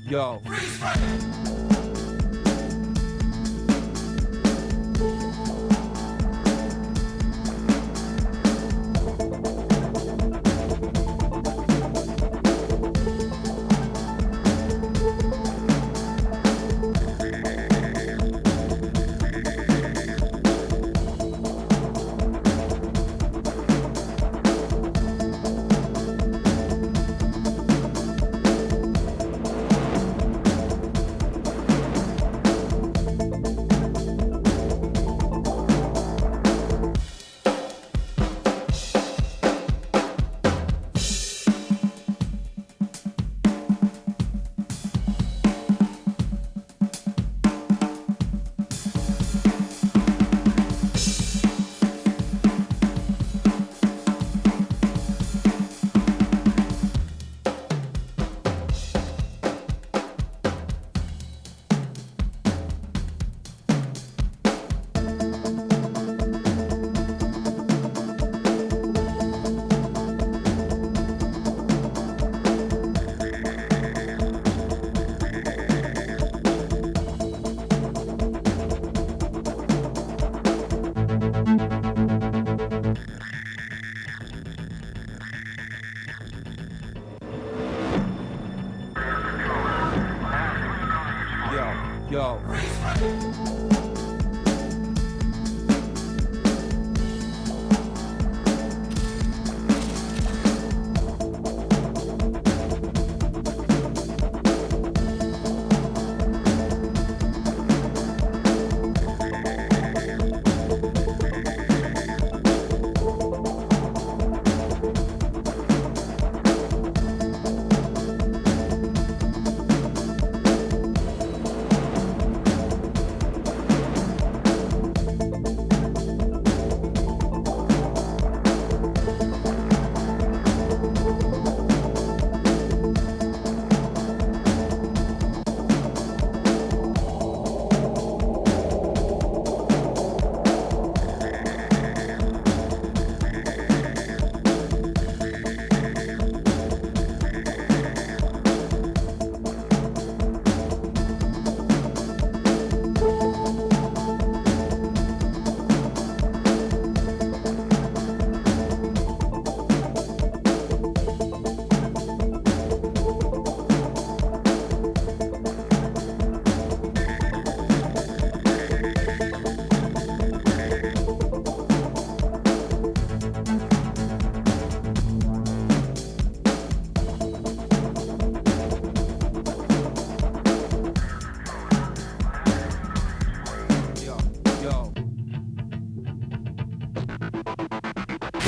yo. Yo.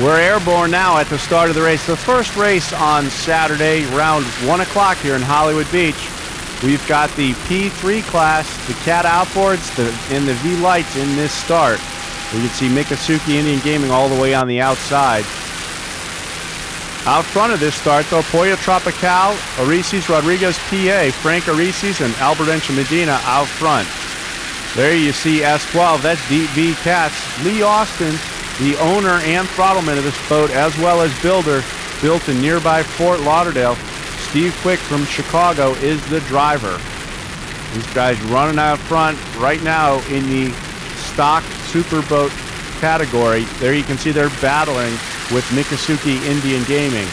We're airborne now at the start of the race. The first race on Saturday, around 1 o'clock here in Hollywood Beach. We've got the P3 class, the Cat outboards, and the V lights in this start. You can see Mikasuki Indian Gaming all the way on the outside. Out front of this start, though, Pollo Tropical, Arises Rodriguez PA, Frank Arises, and Albertencio Medina out front. There you see S12, that's Deep V Cats. Lee Austin, the owner and throttleman of this boat, as well as builder, built in nearby Fort Lauderdale. Steve Quick from Chicago is the driver. These guys running out front right now in the stock superboat category. There you can see they're battling with Mikasuki Indian Gaming.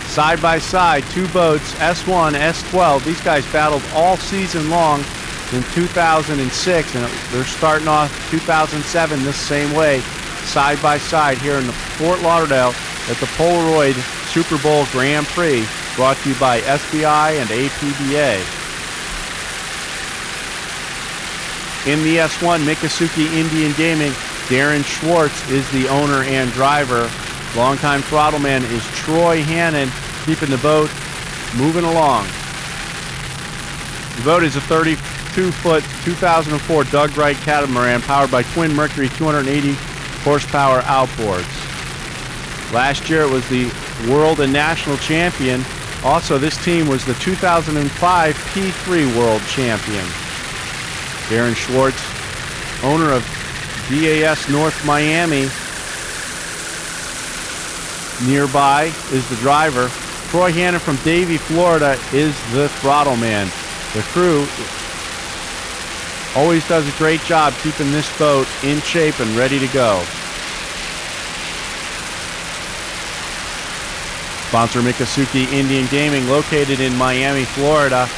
Side by side, two boats, S1, S12. These guys battled all season long in 2006, and they're starting off 2007 this same way, side by side here in the Fort Lauderdale at the Polaroid Super Bowl Grand Prix, brought to you by SBI and APBA. In the S1, Mikasuki Indian Gaming, Darren Schwartz is the owner and driver. Longtime throttleman is Troy Hannon, keeping the boat moving along. The boat is a 32-foot 2004 Doug Wright catamaran powered by twin Mercury 280 horsepower outboards. Last year it was the world and national champion. Also, this team was the 2005 P3 world champion. Darren Schwartz, owner of DAS North Miami, nearby is the driver. Troy Hannon from Davie, Florida is the throttle man. The crew always does a great job keeping this boat in shape and ready to go. Sponsor Mikasuki Indian Gaming, located in Miami, Florida.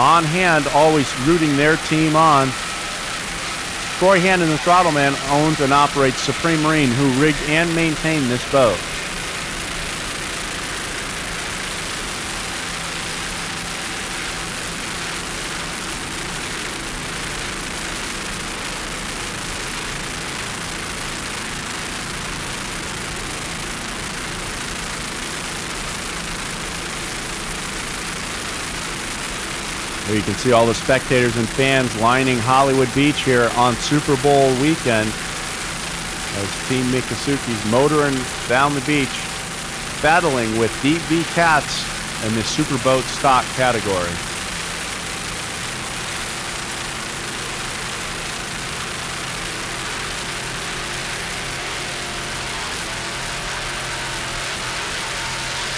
On hand, always rooting their team on. Troy Hannon, the throttle man, owns and operates Supreme Marine, who rig and maintain this boat. There you can see all the spectators and fans lining Hollywood Beach here on Super Bowl weekend as Team Mikasuki's motoring down the beach, battling with Deep V Cats in the Superboat stock category.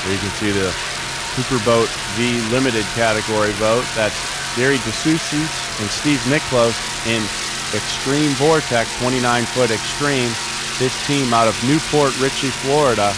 There you can see the Superboat V Limited category boat. That's Gary DeSoucies and Steve Miklos in Extreme Vortex, 29-foot Extreme. This team out of Newport Richey, Florida.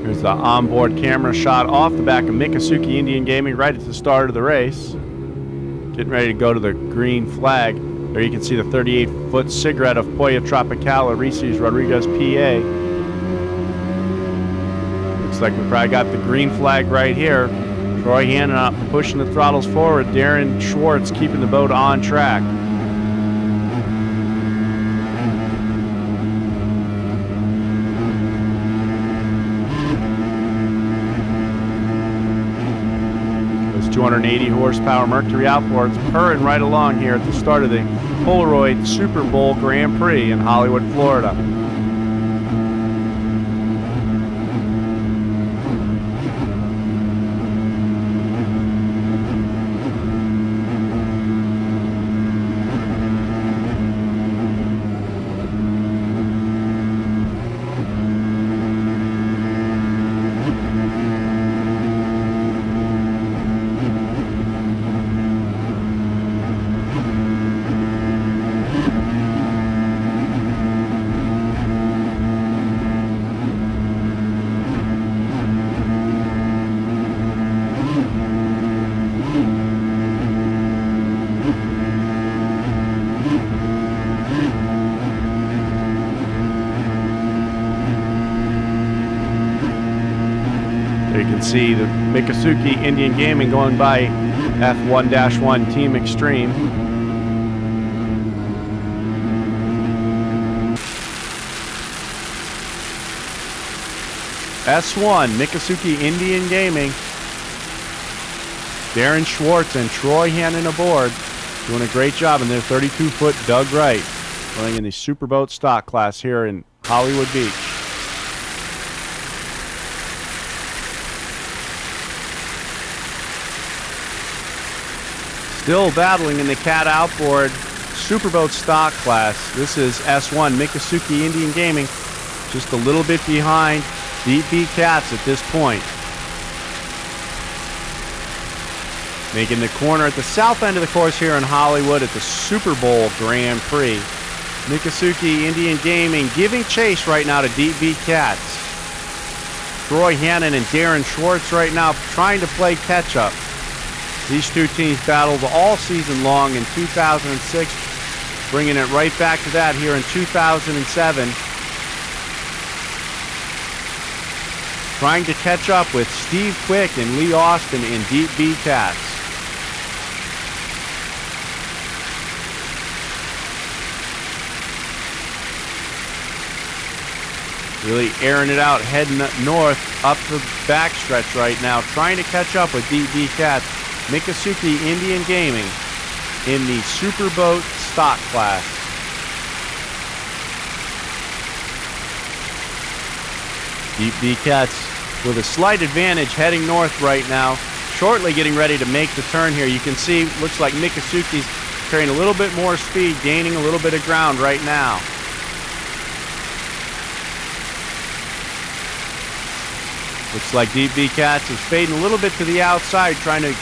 Here's the onboard camera shot off the back of Mikasuki Indian Gaming right at the start of the race. Getting ready to go to the green flag. There you can see the 38-foot cigarette of Poya Tropicala, Reese's Rodriguez, PA. Looks like we probably got the green flag right here. Troy Hannon up, pushing the throttles forward. Darren Schwartz keeping the boat on track. Those 280 horsepower Mercury outboards purring right along here at the start of the Polaroid Super Bowl Grand Prix in Hollywood, Florida. You can see the Mikasuki Indian Gaming going by F1-1 Team Extreme. S1 Mikasuki Indian Gaming. Darren Schwartz and Troy Hannon aboard, doing a great job in their 32-foot Doug Wright, running in the Superboat stock class here in Hollywood Beach. Still battling in the Cat Outboard Superboat stock class. This is S1 Mikasuki Indian Gaming, just a little bit behind Deep V Cats at this point. Making the corner at the south end of the course here in Hollywood at the Super Bowl Grand Prix. Mikasuki Indian Gaming giving chase right now to Deep V Cats. Troy Hannon and Darren Schwartz right now trying to play catch up. These two teams battled all season long in 2006, bringing it right back to that here in 2007. Trying to catch up with Steve Quick and Lee Austin in Deep V Cats. Really airing it out, heading north up the backstretch right now, trying to catch up with DB Cats. Miccosukee Indian Gaming in the Superboat stock class. DB Cats with a slight advantage heading north right now, shortly getting ready to make the turn here. You can see, looks like Miccosukee's carrying a little bit more speed, gaining a little bit of ground right now. Looks like DB Cats is fading a little bit to the outside, trying to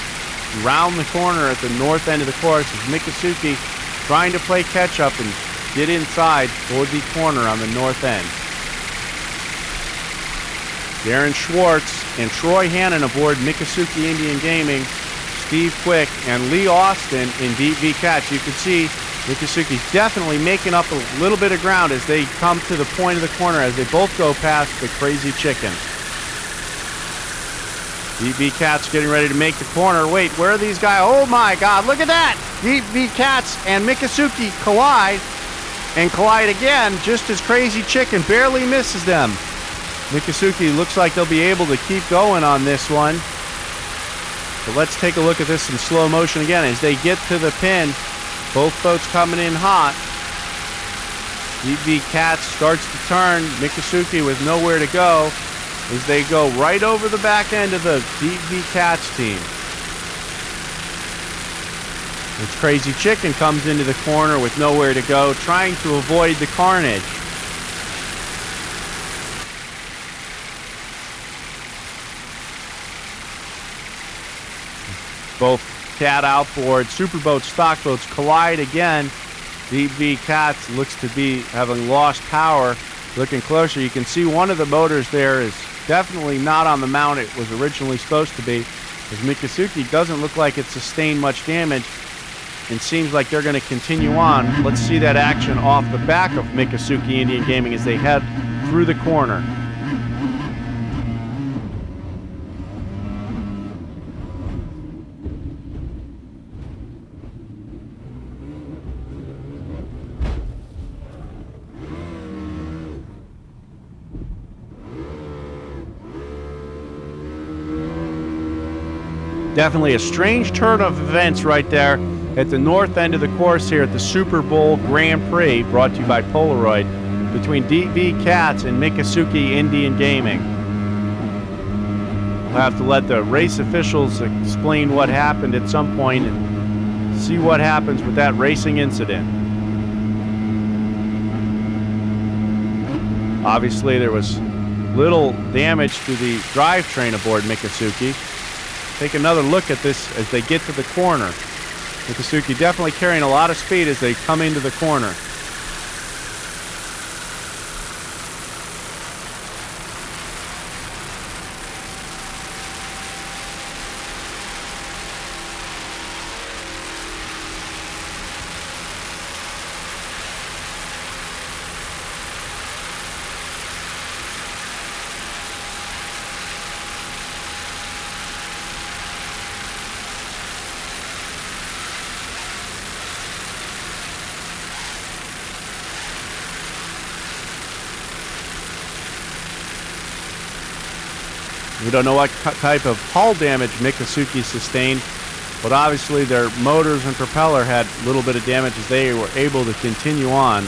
round the corner at the north end of the course as Miccosukee trying to play catch up and get inside toward the corner on the north end. Darren Schwartz and Troy Hannon aboard Miccosukee Indian Gaming, Steve Quick and Lee Austin in DB Cats. You can see Miccosukee's definitely making up a little bit of ground as they come to the point of the corner as they both go past the Crazy Chicken. DB Cats getting ready to make the corner. Wait, where are these guys? Oh my God, look at that! DB Cats and Miccosukee collide and collide again, just as Crazy Chicken barely misses them. Miccosukee looks like they'll be able to keep going on this one. But let's take a look at this in slow motion again as they get to the pin. Both boats coming in hot. DB Cats starts to turn. Miccosukee with nowhere to go as they go right over the back end of the DB Cats team. As Crazy Chicken comes into the corner with nowhere to go, trying to avoid the carnage. Both cat outboard, superboat, stock boats collide again. DB Cats looks to be having lost power. Looking closer, you can see one of the motors there is definitely not on the mount it was originally supposed to be, as Miccosukee doesn't look like it sustained much damage and seems like they're going to continue on. Let's see that action off the back of Miccosukee Indian Gaming as they head through the corner. Definitely a strange turn of events right there at the north end of the course here at the Super Bowl Grand Prix, brought to you by Polaroid, between DB Cats and Miccosukee Indian Gaming. We'll have to let the race officials explain what happened at some point and see what happens with that racing incident. Obviously, there was little damage to the drivetrain aboard Miccosukee. Take another look at this as they get to the corner. Miccosukee definitely carrying a lot of speed as they come into the corner. We don't know what type of hull damage Miccosukee sustained, but obviously their motors and propeller had a little bit of damage as they were able to continue on.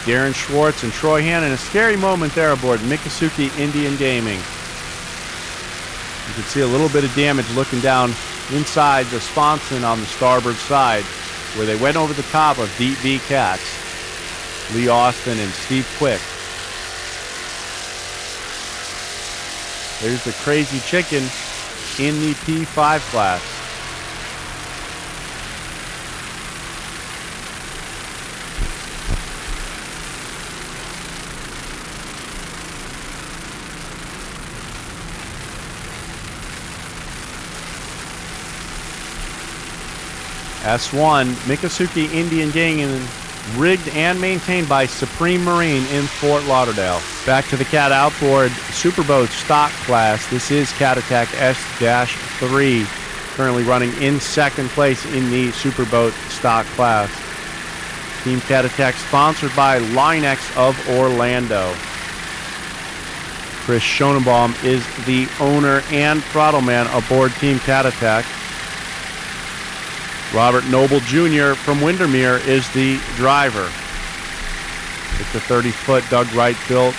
Darren Schwartz and Troy Hannon, a scary moment there aboard Miccosukee Indian Gaming. You can see a little bit of damage looking down inside the sponson on the starboard side where they went over the top of DB Cats, Lee Austin and Steve Quick. There's the Crazy Chicken in the P5 class. S1, Miccosukee Indian Gaming rigged and maintained by Supreme Marine in Fort Lauderdale. Back to the Cat Outboard Superboat stock class. This is Cat Attack S-3, currently running in second place in the Superboat stock class. Team Cat Attack sponsored by Line-X of Orlando. Chris Schonenbaum is the owner and throttle man aboard Team Cat Attack. Robert Noble Jr. from Windermere is the driver. It's a 30-foot Doug Wright built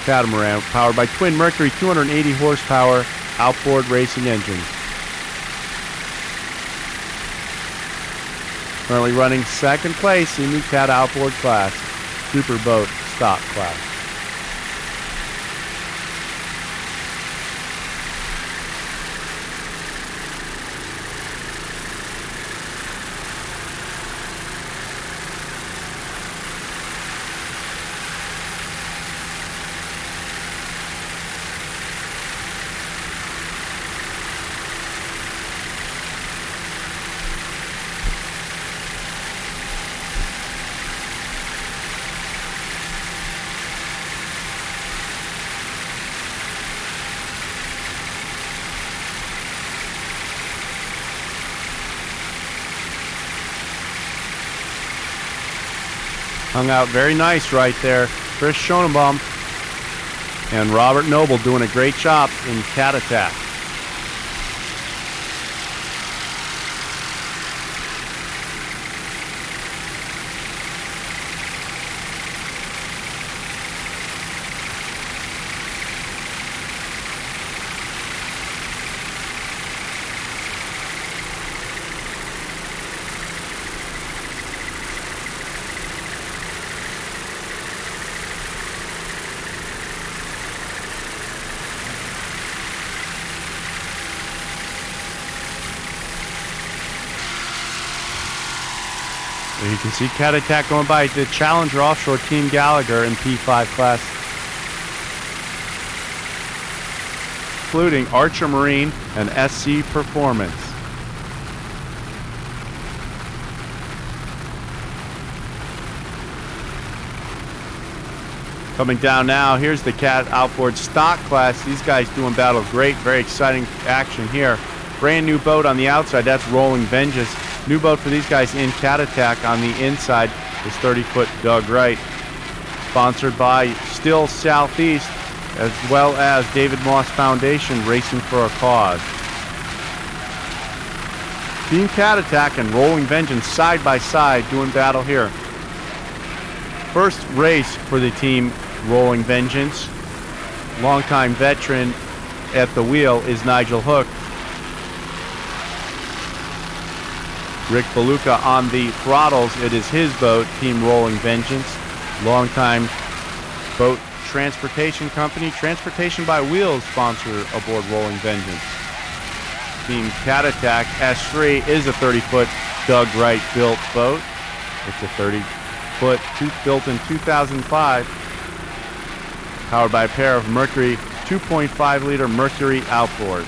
catamaran powered by twin Mercury 280 horsepower outboard racing engines. Currently running second place in the Cat Outboard class, Superboat stock class. Hung out very nice right there. Chris Schonenbaum and Robert Noble doing a great job in Cat Attack. So you can see Cat Attack going by the Challenger Offshore Team Gallagher in P5 class, including Archer Marine and SC Performance. Coming down now, here's the Cat Outboard stock class. These guys doing battle great, very exciting action here. Brand new boat on the outside, that's Rolling Vengeance. New boat for these guys in Cat Attack on the inside is 30-foot Doug Wright. Sponsored by Still Southeast, as well as David Moss Foundation, Racing for a Cause. Team Cat Attack and Rolling Vengeance side by side doing battle here. First race for the team Rolling Vengeance. Longtime veteran at the wheel is Nigel Hook. Rick Beluca on the throttles. It is his boat, Team Rolling Vengeance. Longtime boat transportation company. Transportation by Wheels sponsor aboard Rolling Vengeance. Team Cat Attack S3 is a 30-foot Doug Wright built boat. It's a 30-foot built in 2005. Powered by a pair of Mercury 2.5-liter Mercury outboards.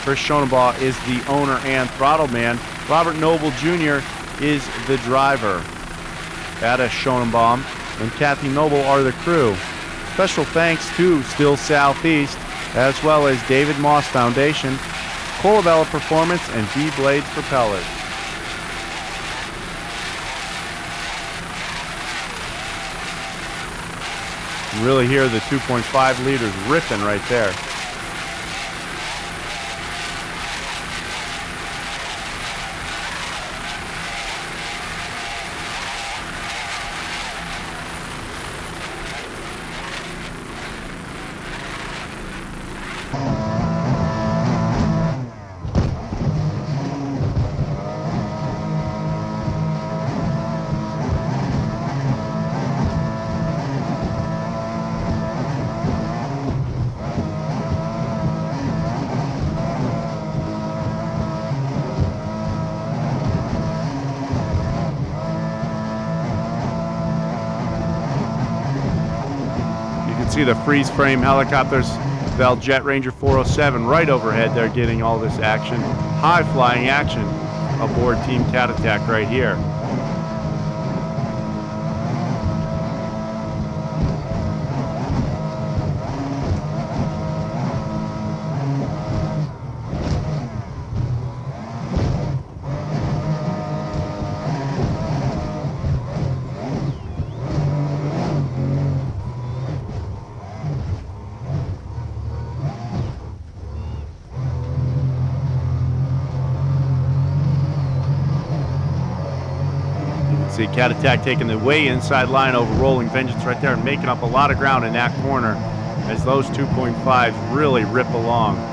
Chris Schonenbaum is the owner and throttle man. Robert Noble Jr. is the driver. Ada Schonenbaum and Kathy Noble are the crew. Special thanks to Still Southeast, as well as David Moss Foundation, Colavella Performance, and V-Blades Propellers. You can really hear the 2.5 liters ripping right there. See the freeze frame helicopters, Bell Jet Ranger 407 right overhead. They're getting all this action, high flying action aboard Team Cat Attack right here. See Cat Attack taking the way inside line over Rolling Vengeance right there and making up a lot of ground in that corner as those 2.5s really rip along.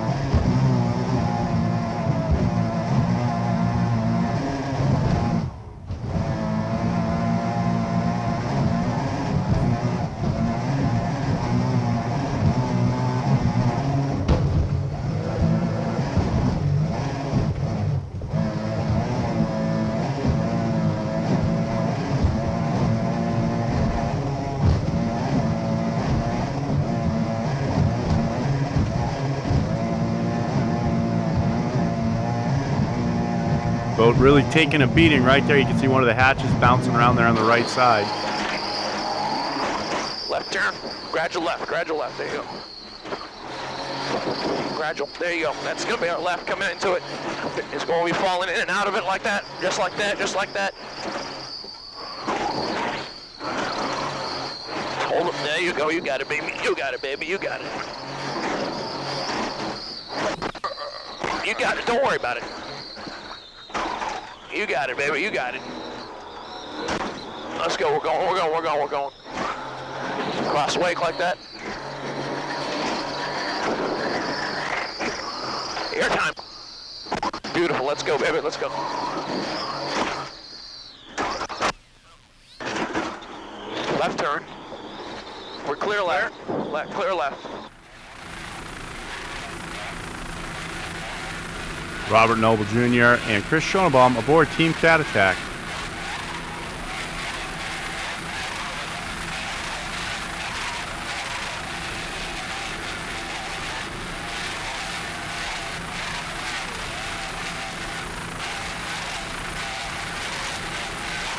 Boat really taking a beating right there. You can see one of the hatches bouncing around there on the right side. Left turn, gradual left, there you go. Gradual, there you go. That's gonna be our left coming into it. It's going to be falling in and out of it like that, just like that, just like that. Hold it, there you go, you got it, baby, you got it, baby, you got it. You got it, don't worry about it. You got it, baby, you got it. Let's go, we're going. Cross wake like that. Air time. Beautiful, let's go, baby, let's go. Left turn. We're clear left. Clear left. Robert Noble Jr. and Chris Schoenbaum aboard Team Cat Attack.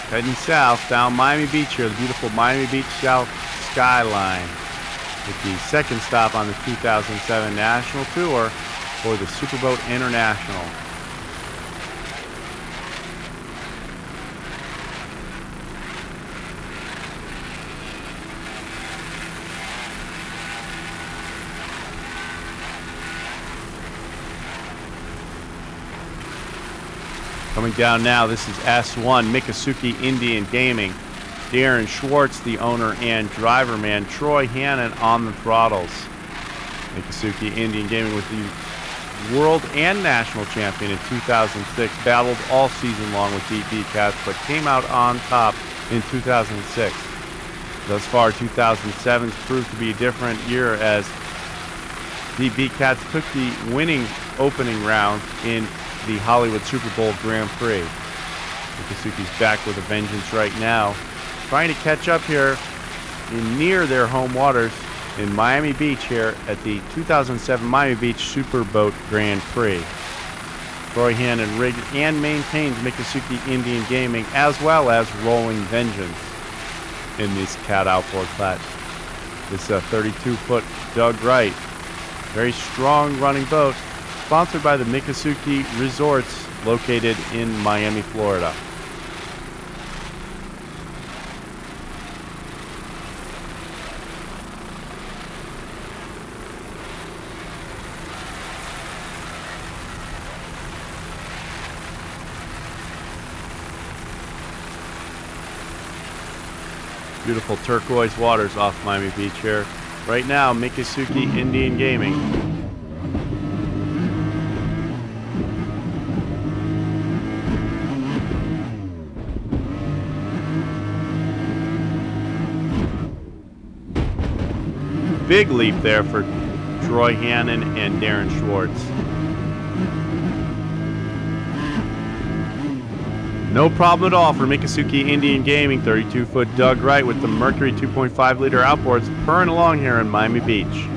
Heading south down Miami Beach here, the beautiful Miami Beach South skyline, with the second stop on the 2007 National Tour for the Superboat International. Coming down now, this is S1 Miccosukee Indian Gaming. Darren Schwartz, the owner and driver man. Troy Hannon on the throttles. Miccosukee Indian Gaming with the world and national champion in 2006. Battled all season long with DP Cats, but came out on top in 2006. Thus far, 2007's proved to be a different year as DP Cats took the winning opening round in the Hollywood Super Bowl Grand Prix. Miccosukee's back with a vengeance right now, trying to catch up here near their home waters in Miami Beach here at the 2007 Miami Beach Superboat Grand Prix. Troy Hannon rigged and maintains Miccosukee Indian Gaming as well as Rolling Vengeance in this Cat Outboard class. This 32-foot Doug Wright, very strong running boat, sponsored by the Miccosukee Resorts located in Miami, Florida. Beautiful turquoise waters off Miami Beach here. Right now, Miccosukee Indian Gaming. Big leap there for Troy Hannon and Darren Schwartz. No problem at all for Miccosukee Indian Gaming. 32-foot Doug Wright with the Mercury 2.5-liter outboards purring along here in Miami Beach.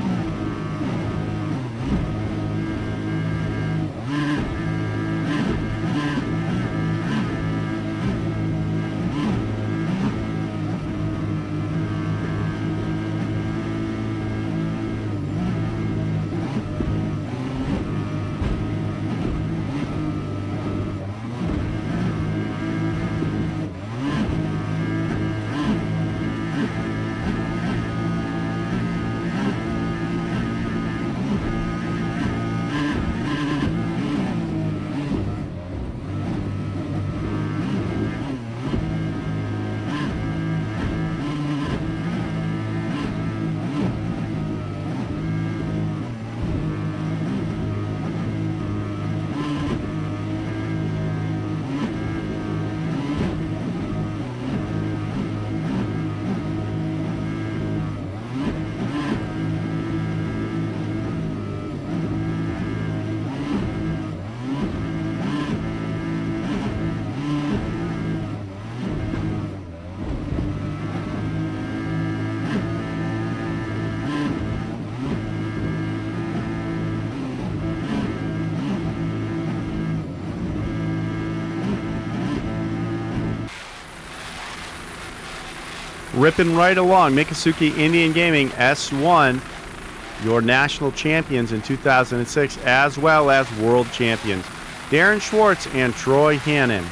ripping right along. Miccosukee Indian Gaming S1, your national champions in 2006, as well as world champions. Darren Schwartz and Troy Hannon.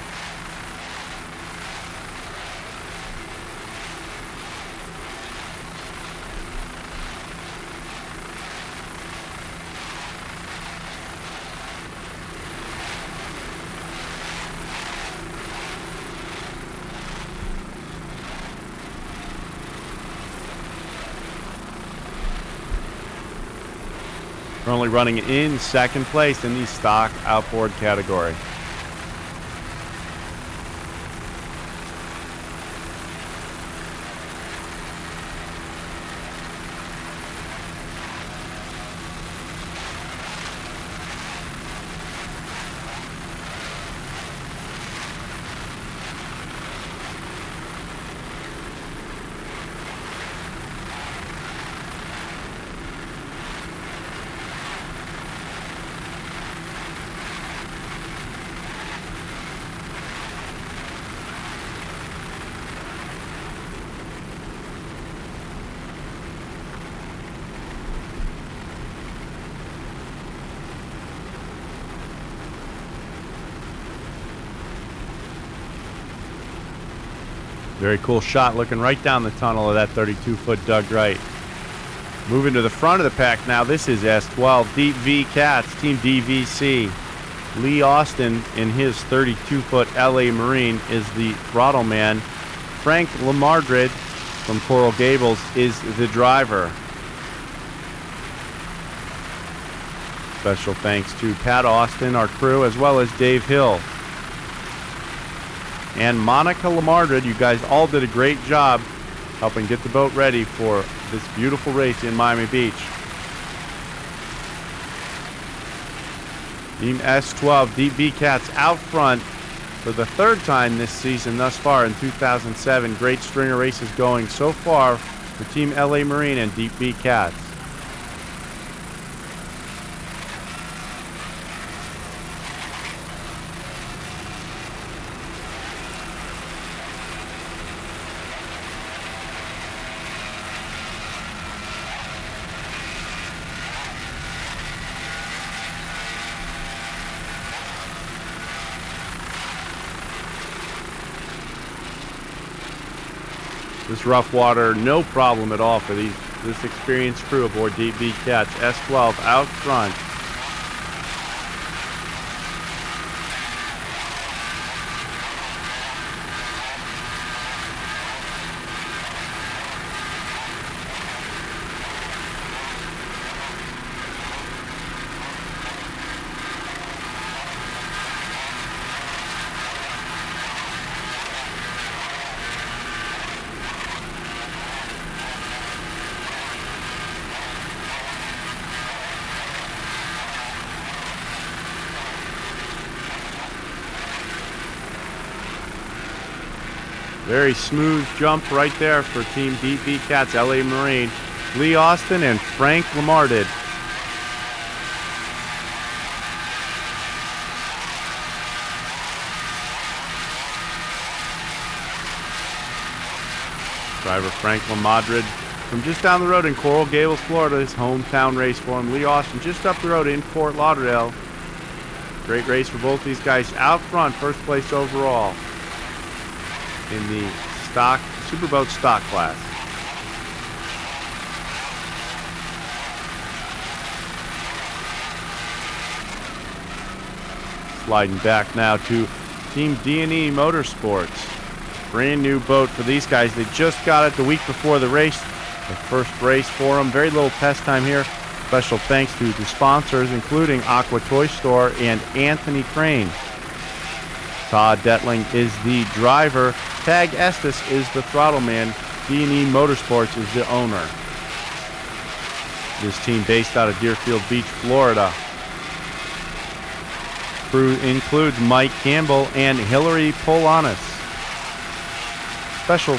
Currently running in second place in the stock outboard category. Very cool shot, looking right down the tunnel of that 32-foot Doug Wright. Moving to the front of the pack now, this is S12 Deep V Cats, Team DVC. Lee Austin in his 32-foot LA Marine is the throttle man. Frank Lamardred from Coral Gables is the driver. Special thanks to Pat Austin, our crew, as well as Dave Hill. And Monica Lamardred, you guys all did a great job helping get the boat ready for this beautiful race in Miami Beach. Team S12 Deep V Cats out front for the third time this season thus far in 2007. Great stringer races going so far for Team LA Marine and Deep V Cats. This rough water, no problem at all for this experienced crew aboard Deep V Cats. S12 out front. Very smooth jump right there for Team Deep V Cats, LA Marine. Lee Austin and Frank Lamarded. Driver Frank Lamarded from just down the road in Coral Gables, Florida, his hometown race for him. Lee Austin just up the road in Fort Lauderdale. Great race for both these guys out front, first place overall in the stock Superboat stock class. Sliding back now to Team D&E Motorsports. Brand new boat for these guys. They just got it the week before the race. The first race for them. Very little test time here. Special thanks to the sponsors, including Aqua Toy Store and Anthony Crane. Todd Detling is the driver. Tag Estes is the throttle man. D&E Motorsports is the owner. This team based out of Deerfield Beach, Florida. Crew includes Mike Campbell and Hillary Polanis. Special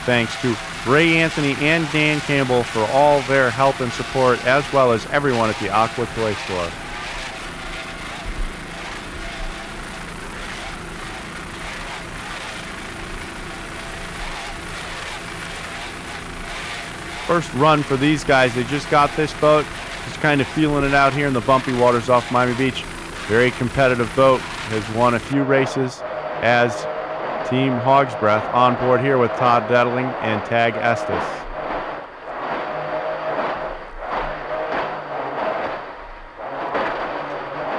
thanks to Ray Anthony and Dan Campbell for all their help and support, as well as everyone at the Aqua Toy Store. First run for these guys. They just got this boat. Just kind of feeling it out here in the bumpy waters off Miami Beach. Very competitive boat. Has won a few races as Team Hog's Breath on board here with Todd Dettling and Tag Estes.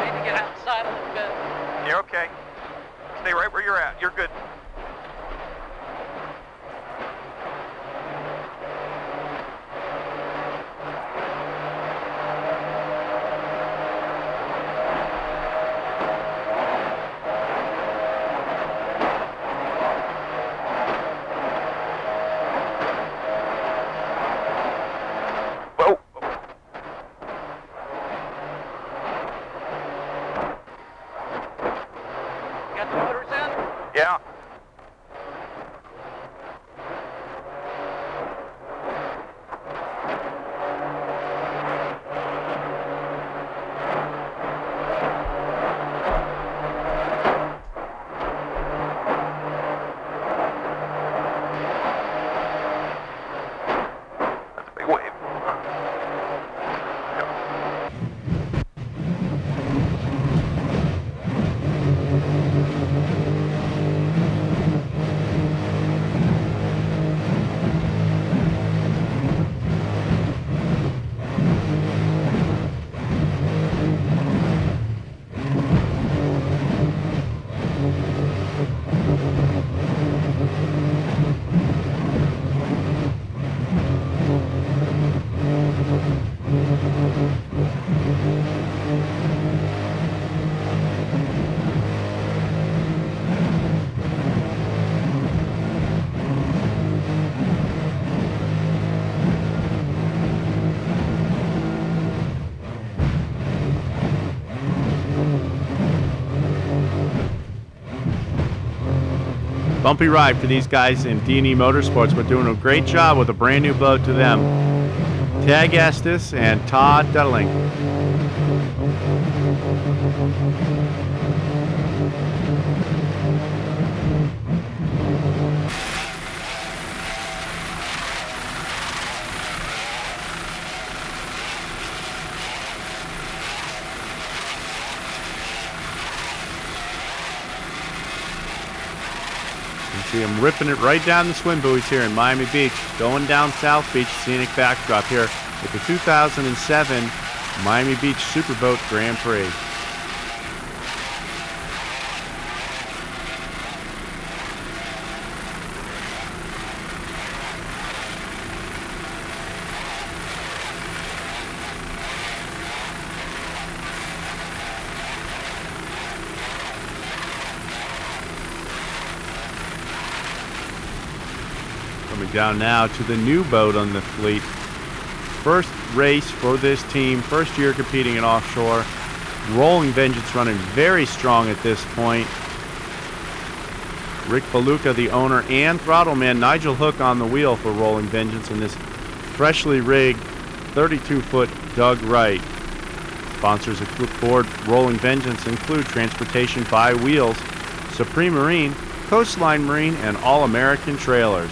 Need to get outside a little bit. You're okay. Stay right where you're at. You're good. Yeah. That's a big wave. Bumpy ride for these guys in D&E Motorsports. We're doing a great job with a brand new boat to them. Tag Estes and Todd Dettling. See him ripping it right down the swim buoys here in Miami Beach, going down South Beach, scenic backdrop here with the 2007 Miami Beach Superboat Grand Prix. Coming down now to the new boat on the fleet. First race for this team, first year competing in offshore. Rolling Vengeance running very strong at this point. Rick Beluca, the owner and throttle man. Nigel Hook on the wheel for Rolling Vengeance in this freshly rigged 32-foot Doug Wright. Sponsors aboard Rolling Vengeance include Transportation by Wheels, Supreme Marine, Coastline Marine, and All American Trailers.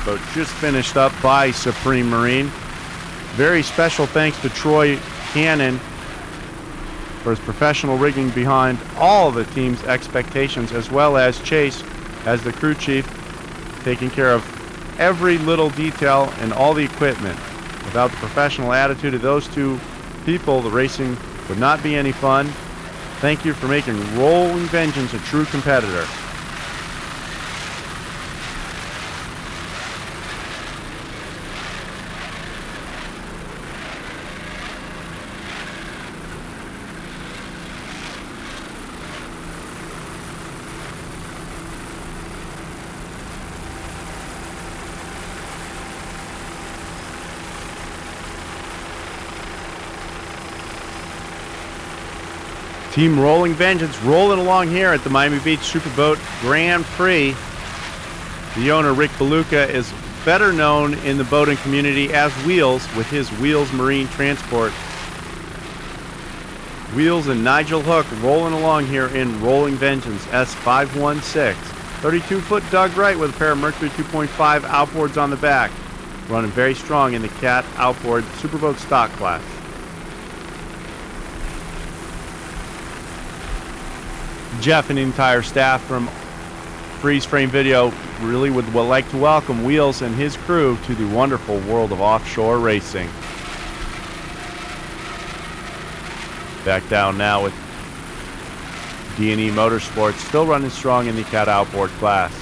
Boat just finished up by Supreme Marine. Very special thanks to Troy Cannon for his professional rigging behind all the team's expectations, as well as Chase as the crew chief, taking care of every little detail and all the equipment. Without the professional attitude of those two people, the racing would not be any fun. Thank you for making Rolling Vengeance a true competitor. Team Rolling Vengeance rolling along here at the Miami Beach Superboat Grand Prix. The owner, Rick Beluca, is better known in the boating community as Wheels with his Wheels Marine Transport. Wheels and Nigel Hook rolling along here in Rolling Vengeance S516. 32-foot Doug Wright with a pair of Mercury 2.5 outboards on the back. Running very strong in the Cat outboard Superboat stock class. Jeff and the entire staff from Freeze Frame Video really would like to welcome Wheels and his crew to the wonderful world of offshore racing. Back down now with D&E Motorsports, still running strong in the Cat outboard class.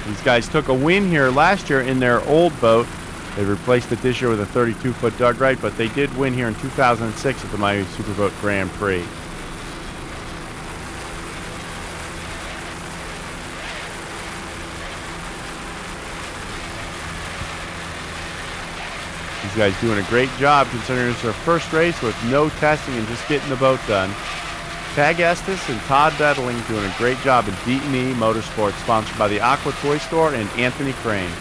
These guys took a win here last year in their old boat. They replaced it this year with a 32-foot Doug Wright, but they did win here in 2006 at the Miami Superboat Grand Prix. These guys doing a great job considering it's their first race with no testing and just getting the boat done. Tag Estes and Todd Bettling doing a great job at D&E Motorsports, sponsored by the Aqua Toy Store and Anthony Crane.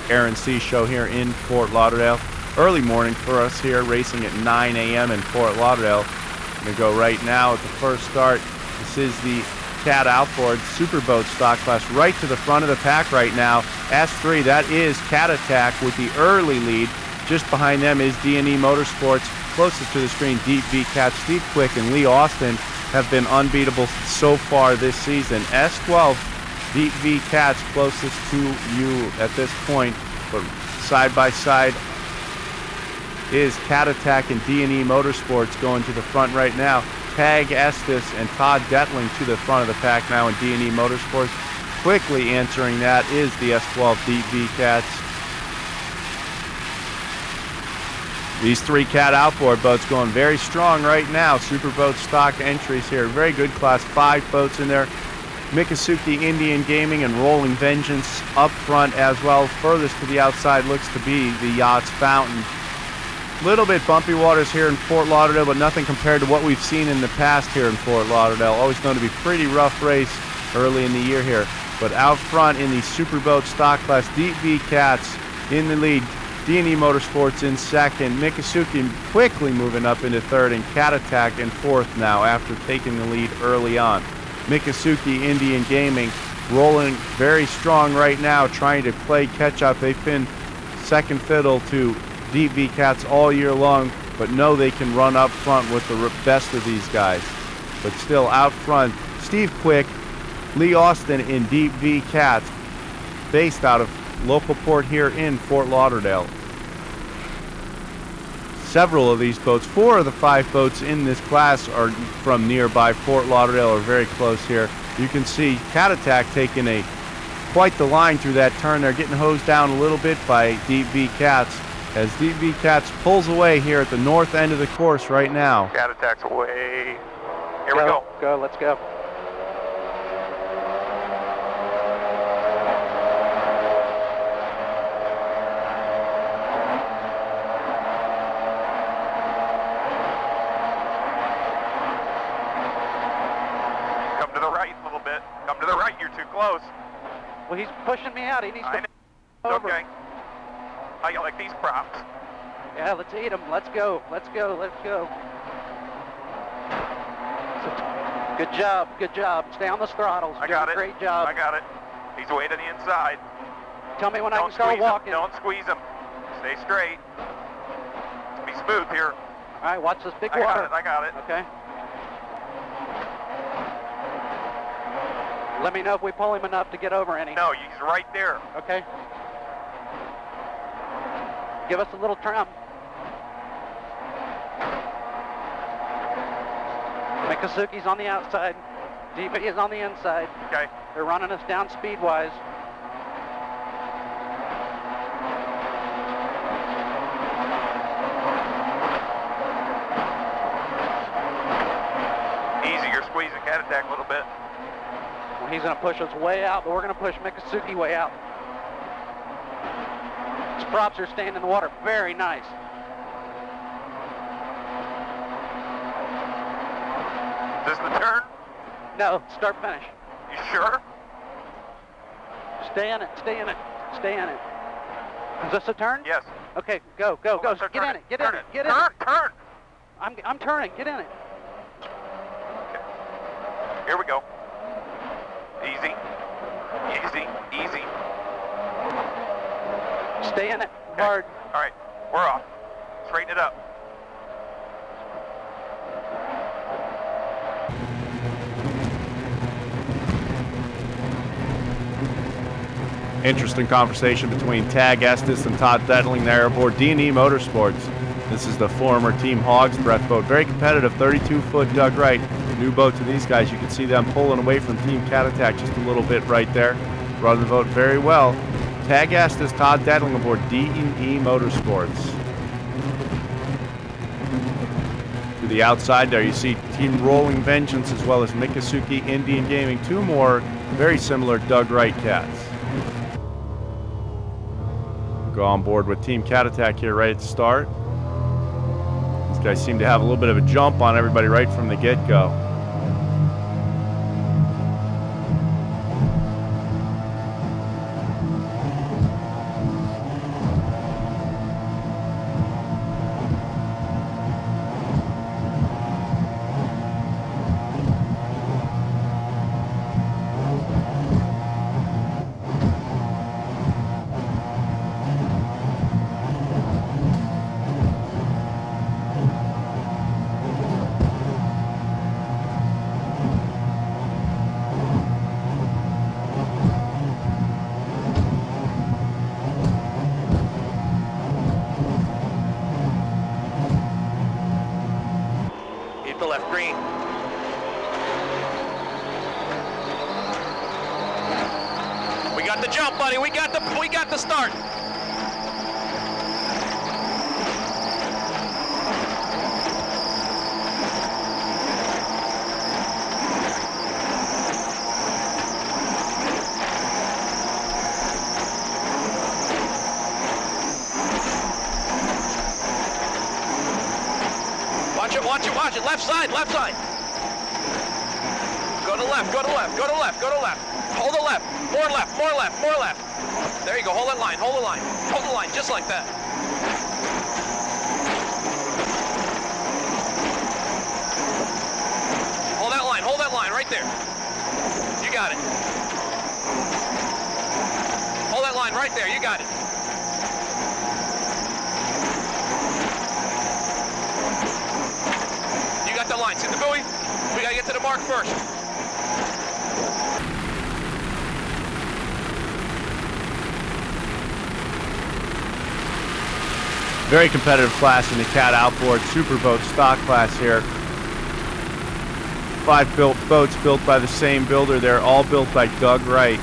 Aaron C. show here in Fort Lauderdale. Early morning for us here, racing at 9 a.m. in Fort Lauderdale. I'm going to go right now at the first start. This is the Cat outboard Superboat stock class, right to the front of the pack right now. S3, that is Cat Attack with the early lead. Just behind them is D&E Motorsports. Closest to the screen, Deep V Cat, Steve Quick and Lee Austin have been unbeatable so far this season. S12, Deep V Cats closest to you at this point, but side by side is Cat Attack and D&E Motorsports going to the front right now. Tag Estes and Todd Detling to the front of the pack now in D&E Motorsports. Quickly answering that is the S12 Deep V Cats. These three Cat outboard boats going very strong right now. Superboat stock entries here. Very good class 5 boats in there. Miccosukee Indian Gaming and Rolling Vengeance up front as well. Furthest to the outside looks to be the Yachts Fountain. Little bit bumpy waters here in Fort Lauderdale, but nothing compared to what we've seen in the past here in Fort Lauderdale. Always known to be pretty rough race early in the year here. But out front in the Superboat stock class, Deep V Cats in the lead. D&E Motorsports in second. Miccosukee quickly moving up into third, and Cat Attack in fourth now after taking the lead early on. Miccosukee Indian Gaming rolling very strong right now, trying to play catch up. They've been second fiddle to Deep V Cats all year long, but know they can run up front with the best of these guys. But still out front, Steve Quick, Lee Austin in Deep V Cats, based out of local port here in Fort Lauderdale. Several of these boats, 4 of the 5 boats in this class are from nearby Fort Lauderdale or very close here. You can see Cat Attack taking quite the line through that turn. They're getting hosed down a little bit by Deep V Cats as Deep V Cats pulls away here at the north end of the course right now. Cat Attack's away. Here we go. Go, let's go. Come to the right a little bit. Come to the right, you're too close. Well, he's pushing me out. He needs I to know. over. Okay. How you like these props? Yeah, let's eat him. Let's go. Let's go. Let's go. Good job. Good job. Stay on the throttles. I got it. Great job. I got it. He's way to the inside. Tell me when Don't I can start squeeze him. walking. Don't squeeze him. Stay straight. Be smooth here. All right, watch this big I water. got it. I got it. Okay. Let me know if we pull him enough to get over any. No, he's right there. Okay. Give us a little trim. Miccosukie's on the outside. DV is on the inside. Okay. They're running us down speed-wise. Easy. You're squeezing Cat Attack a little bit. Well, he's going to push us way out, but we're going to push Miccosukee way out. His props are staying in the water. Very nice. Is this the turn? No, start finish. You sure? Stay in it, stay in it, stay in it. Is this a turn? Yes. Okay, go, go, go. Start Get in turning. it, get Turn in it, get in Turn, it. turn. I'm turning, get in it. Here we go. Easy. Easy. Easy. Stay in it, Okay. hard. All right, we're off. Straighten it up. Interesting conversation between Tag Estes and Todd Detling there aboard D&E Motorsports. This is the former Team Hogs breath boat. Very competitive, 32-foot Doug Wright. New boat to these guys. You can see them pulling away from Team Cat Attack just a little bit right there. Running the boat very well. Tag Estes, Todd Detling aboard D&E Motorsports. To the outside there, you see Team Rolling Vengeance as well as Mikasuki Indian Gaming. Two more very similar Doug Wright cats. Go on board with Team Cat Attack here right at the start. These guys seem to have a little bit of a jump on everybody right from the get-go. Keep the left green. We got the jump, buddy. We got the start. Watch it, watch it, watch it. Left side, left side. Go to left, go to left, go to left, go to left. Hold the left, more left, more left, more left. There you go, hold that line, hold the line. Hold the line, just like that. Hold that line right there. You got it. Hold that line right there, you got it. You got the line, see the buoy? We gotta get to the mark first. Very competitive class in the Cat Outboard Superboat stock class here. 5 boats built by the same builder. They're all built by Doug Wright.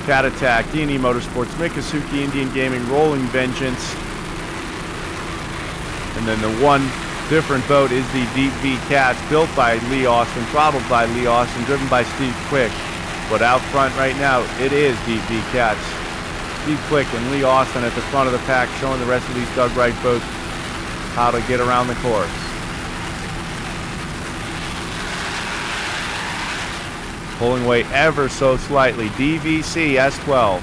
Cat Attack, D&E Motorsports, Mikasuki Indian Gaming, Rolling Vengeance. And then the one different boat is the Deep V Cats, built by Lee Austin, throttled by Lee Austin, driven by Steve Quick. But out front right now, it is Deep V Cats. Steve Quick and Lee Austin at the front of the pack, showing the rest of these Doug Wright boats how to get around the course. Pulling away ever so slightly, DVC S12.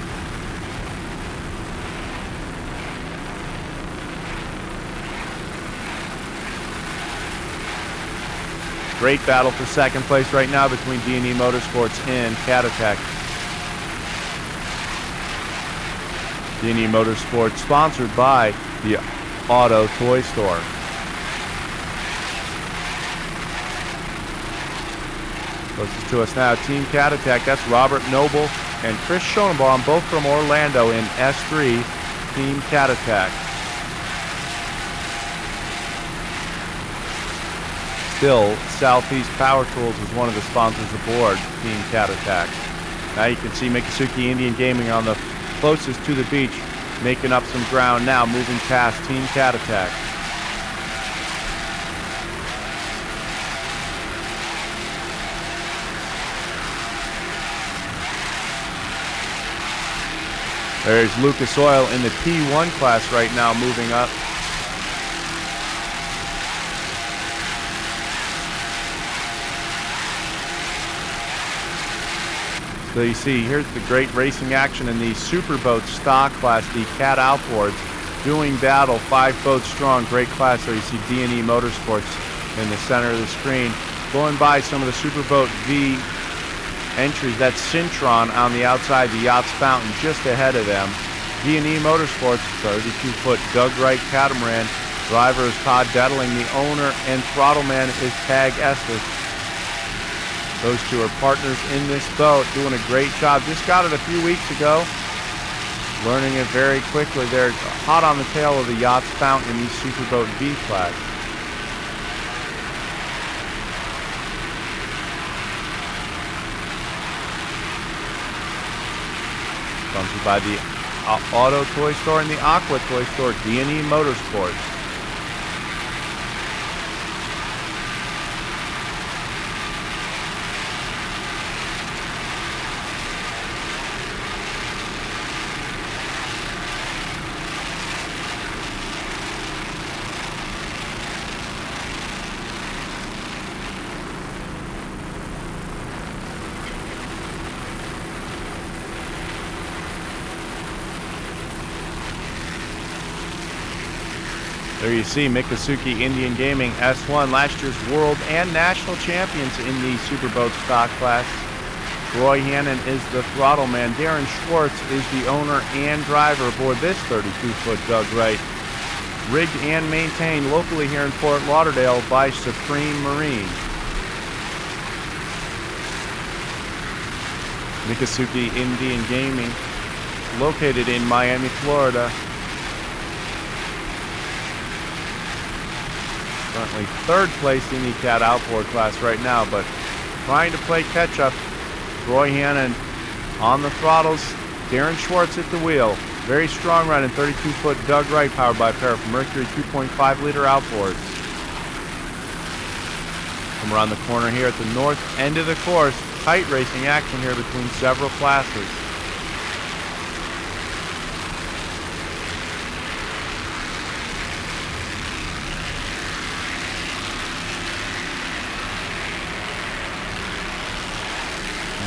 Great battle for second place right now between D&E Motorsports and Cat Attack. D&E Motorsports sponsored by the Auto Toy Store. Closest to us now, Team Cat Attack. That's Robert Noble and Chris Schoenbaum, both from Orlando in S3, Team Cat Attack. Still, Southeast Power Tools is one of the sponsors aboard Team Cat Attack. Now you can see Mikasuki Indian Gaming on the closest to the beach, making up some ground now, moving past Team Cat Attack. There's Lucas Oil in the P1 class right now, moving up. So you see, here's the great racing action in the Superboat stock class, the Cat Outboards. doing battle, 5 boats strong, great class. There you see D&E Motorsports in the center of the screen. Going by some of the Superboat V entries. That's Cintron on the outside, the Yachts Fountain just ahead of them. D&E Motorsports, 32-foot Doug Wright catamaran. Driver is Todd Dettling. The owner and throttle man is Tag Estes. Those two are partners in this boat, doing a great job. Just got it a few weeks ago. Learning it very quickly. They're hot on the tail of the Yachts Fountain in the Superboat V class. Sponsored by the Auto Toy Store and the Aqua Toy Store, D&E Motorsports. There you see Mikasuki Indian Gaming S1, last year's world and national champions in the Superboat stock class. Roy Hannon is the throttle man. Darren Schwartz is the owner and driver aboard this 32-foot Doug Wright. Rigged and maintained locally here in Fort Lauderdale by Supreme Marine. Mikasuki Indian Gaming, located in Miami, Florida. Currently 3rd place in the Cat Outboard class right now, but trying to play catch-up. Roy Hannon on the throttles, Darren Schwartz at the wheel. Very strong running 32-foot Doug Wright, powered by a pair of Mercury 2.5-liter outboards. Come around the corner here at the north end of the course. Tight racing action here between several classes.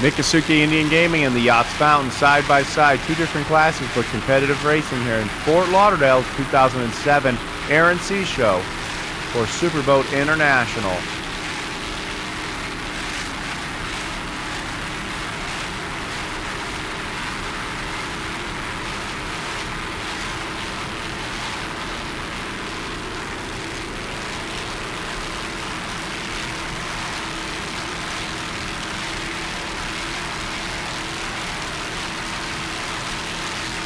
Mikasuki Indian Gaming and the Yachts Fountain side by side. 2 different classes, but competitive racing here in Fort Lauderdale's 2007 Air and Sea Show for Superboat International.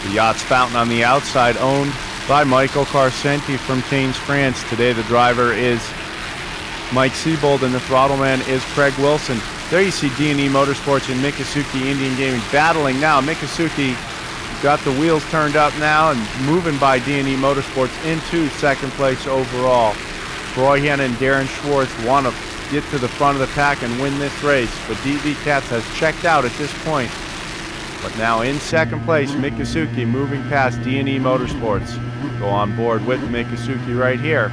The Yachts Fountain on the outside, owned by Michael Carcenti from Canes, France. Today the driver is Mike Siebold and the throttle man is Craig Wilson. There you see D&E Motorsports and Mikasuki Indian Gaming battling now. Mikasuki got the wheels turned up now and moving by D&E Motorsports into 2nd place overall. Roy Hannon and Darren Schwartz want to get to the front of the pack and win this race, but DV Cats has checked out at this point. But now in 2nd place, Mikasuki moving past D&E Motorsports. Go on board with Mikasuki right here.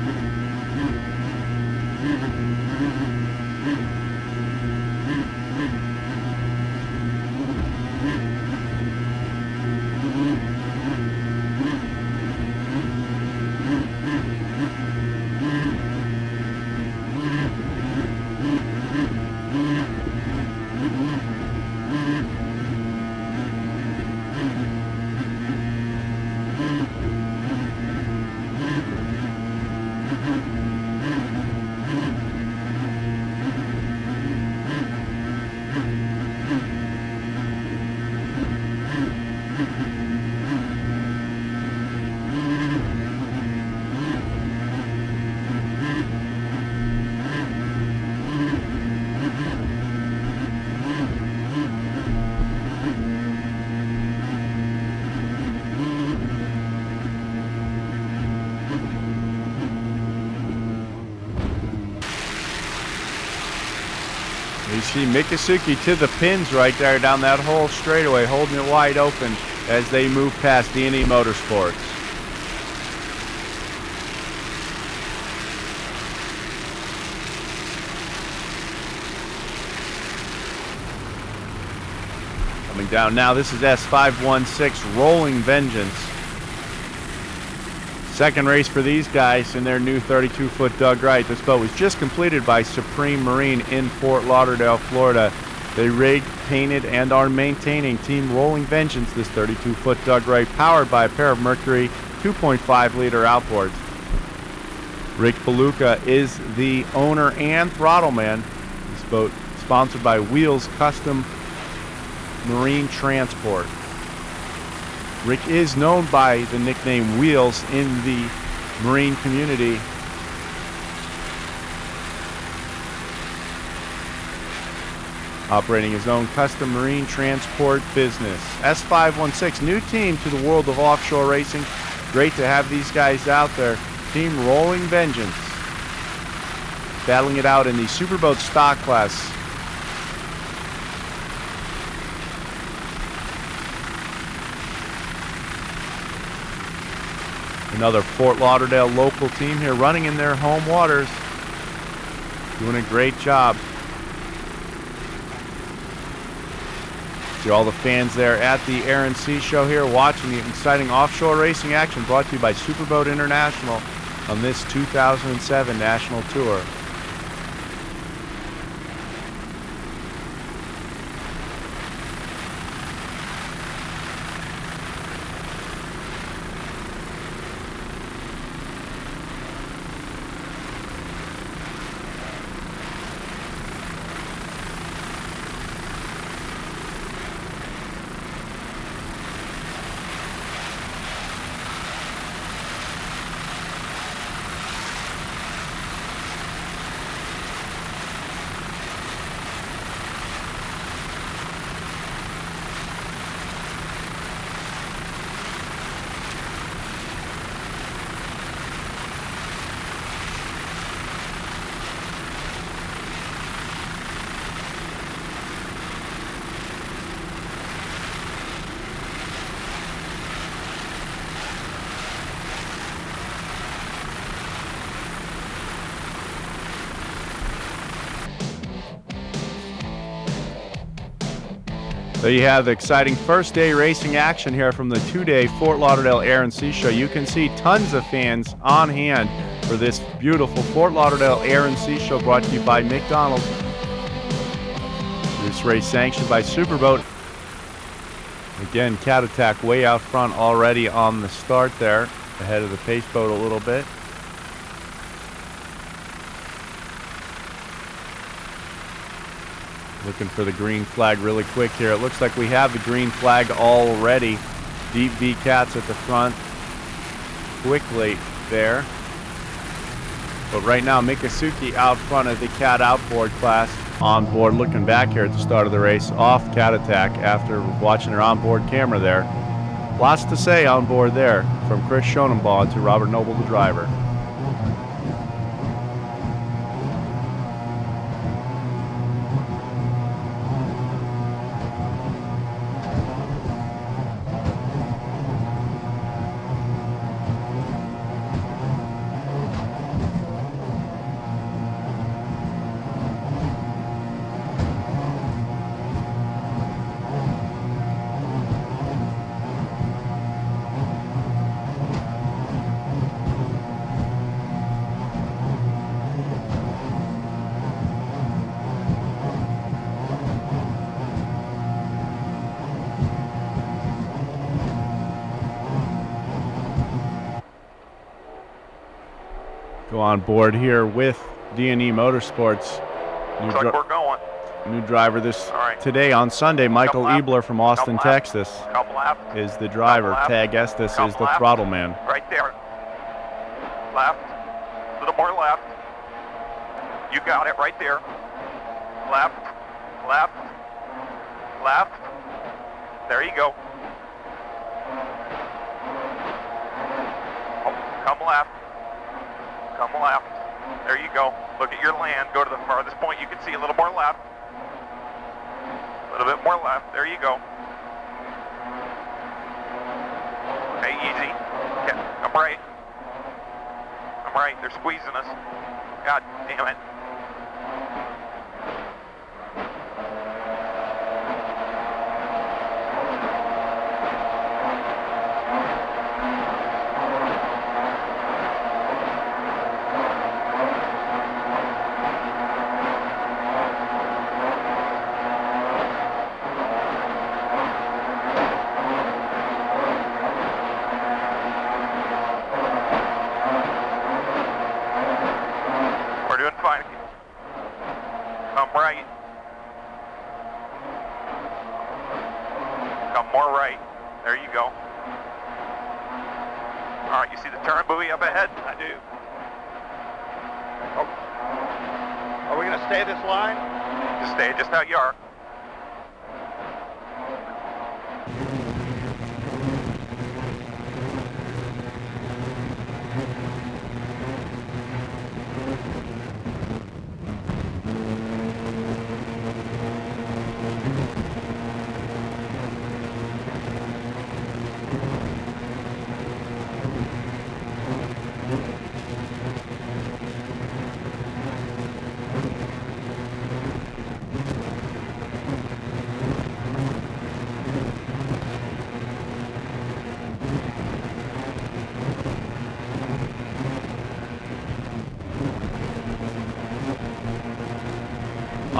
You see Mikasuki to the pins right there down that whole straightaway, holding it wide open as they move past D&E Motorsports. Coming down now, this is S516 Rolling Vengeance. Second race for these guys in their new 32-foot Doug Wright. This boat was just completed by Supreme Marine in Fort Lauderdale, Florida. They rigged, painted, and are maintaining Team Rolling Vengeance, this 32-foot Doug Wright, powered by a pair of Mercury 2.5-liter outboards. Rick Beluca is the owner and throttle man. This boat sponsored by Wheels Custom Marine Transport. Rick is known by the nickname Wheels in the marine community. Operating his own custom marine transport business. S516, new team to the world of offshore racing. Great to have these guys out there. Team Rolling Vengeance, battling it out in the Superboat stock class. Another Fort Lauderdale local team here running in their home waters. Doing a great job. See all the fans there at the Air and Sea Show here watching the exciting offshore racing action brought to you by Superboat International on this 2007 National Tour. There you have the exciting first day racing action here from the two-day Fort Lauderdale Air and Sea Show. You can see tons of fans on hand for this beautiful Fort Lauderdale Air and Sea Show brought to you by McDonald's. This race sanctioned by Superboat. Again, Cat Attack way out front already on the start there, ahead of the pace boat a little bit. Looking for the green flag really quick here. It looks like we have the green flag already. Deep V Cats at the front. Quickly there. But right now, Mikasuki out front of the Cat outboard class. On board, looking back here at the start of the race, off Cat Attack after watching her onboard camera there. Lots to say on board there from Chris Schonenbaugh to Robert Noble, the driver. Go on board here with D&E Motorsports. Looks like we're going. New driver today on Sunday, Michael Ebler from Austin, Texas, is the driver. Tag Estes is the throttle man. Right there. Left. A little more left. You got it right there. Left. Left. Left. There you go. Oh, come left. Come left. There you go. Look at your land. Go to the farthest point you can see. A little more left. A little bit more left. There you go. Okay, easy. Okay, I'm right. I'm right. They're squeezing us. God damn it. see the turn buoy up ahead? I do. Oh. Are we going to stay this line? Just stay just how you are.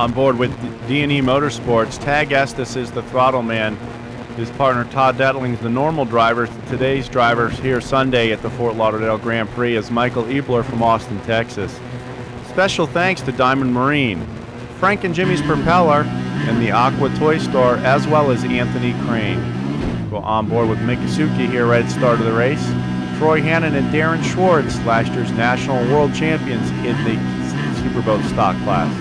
On board with D&E Motorsports, Tag Estes is the throttle man. His partner Todd Detling is the normal driver. Today's driver here Sunday at the Fort Lauderdale Grand Prix is Michael Ebler from Austin, Texas. Special thanks to Diamond Marine, Frank and Jimmy's Propeller, and the Aqua Toy Store, as well as Anthony Crane. Go on board with Mick Kasuki here right at the start of the race. Troy Hannon and Darren Schwartz, last year's national and world champions in the Superboat stock class.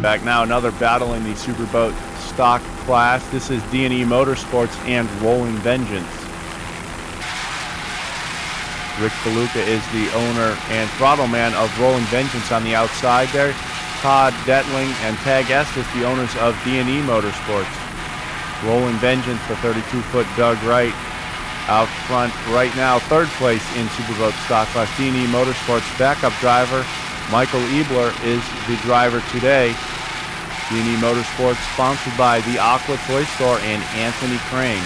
Back now, another battle in the Superboat stock class. This is D&E Motorsports and Rolling Vengeance. Rick Beluca is the owner and throttle man of Rolling Vengeance on the outside there. Todd Detling and Tag Estes, the owners of D&E Motorsports. Rolling Vengeance, the 32-foot Doug Wright, out front right now, third place in Superboat stock class. D&E Motorsports backup driver Michael Ebler is the driver today. D&E Motorsports sponsored by the Aqua Toy Store and Anthony Crane.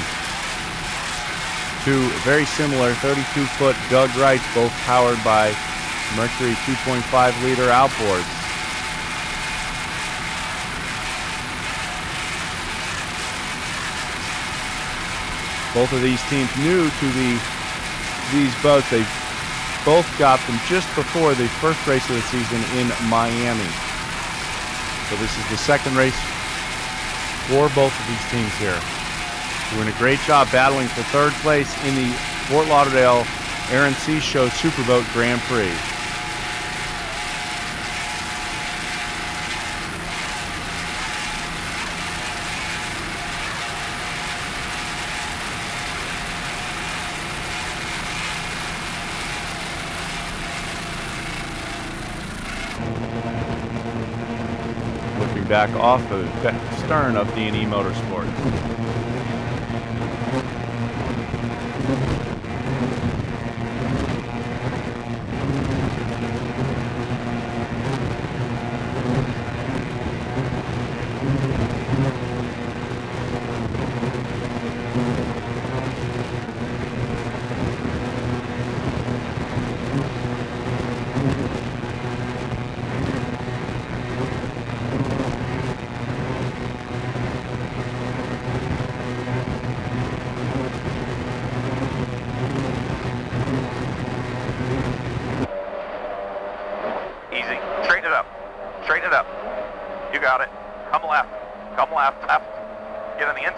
Two very similar 32-foot Doug Wrights, both powered by Mercury 2.5-liter outboards. Both of these teams new to these boats. They both got them just before the first race of the season in Miami. So this is the second race for both of these teams here. Doing a great job battling for third place in the Fort Lauderdale Air and Sea Show Superboat Grand Prix. Back off the stern of D&E Motorsports.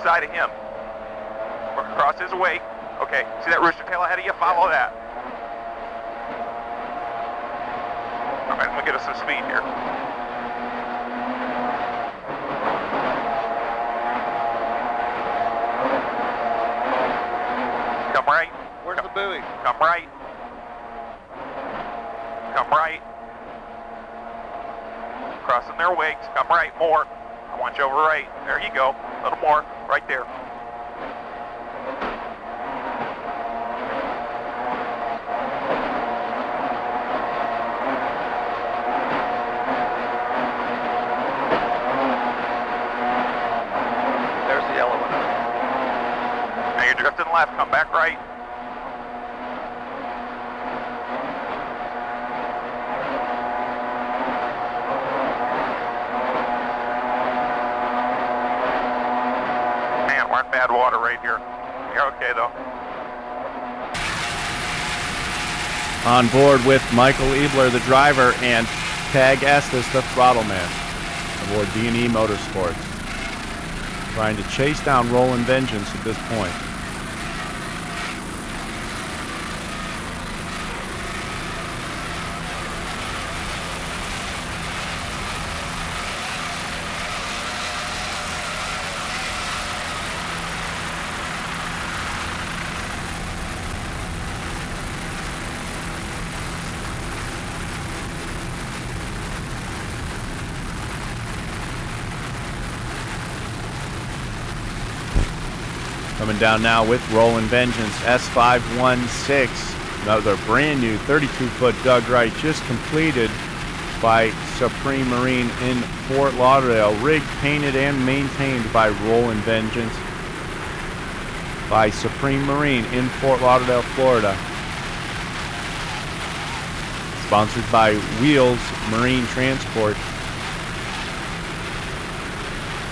Of him. Work across his wake. Okay, see that rooster tail ahead of you? Follow that. All right, I'm gonna get us some speed here. Come right. Where's the buoy? Come right. Come right. Crossing their wakes. Come right. More. I want you over right. There you go. A little more. Right there. left, come back right. Man, we're in bad water right here. You're okay though. On board with Michael Ebler, the driver, and Tag Estes, the throttle man, aboard D&E Motorsports. Trying to chase down Roland Vengeance at this point. Coming down now with Roland Vengeance, S516, another brand new 32-foot Doug Wright, just completed by Supreme Marine in Fort Lauderdale, rigged, painted, and maintained by Roland Vengeance by Supreme Marine in Fort Lauderdale, Florida. Sponsored by Wheels Marine Transport.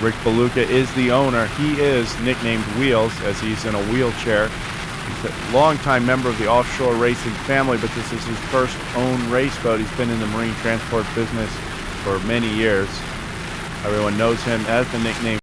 Rick Beluga is the owner. He is nicknamed Wheels as he's in a wheelchair. He's a longtime member of the Offshore racing family, but this is his first own race boat. He's been in the marine transport business for many years. Everyone knows him as the nickname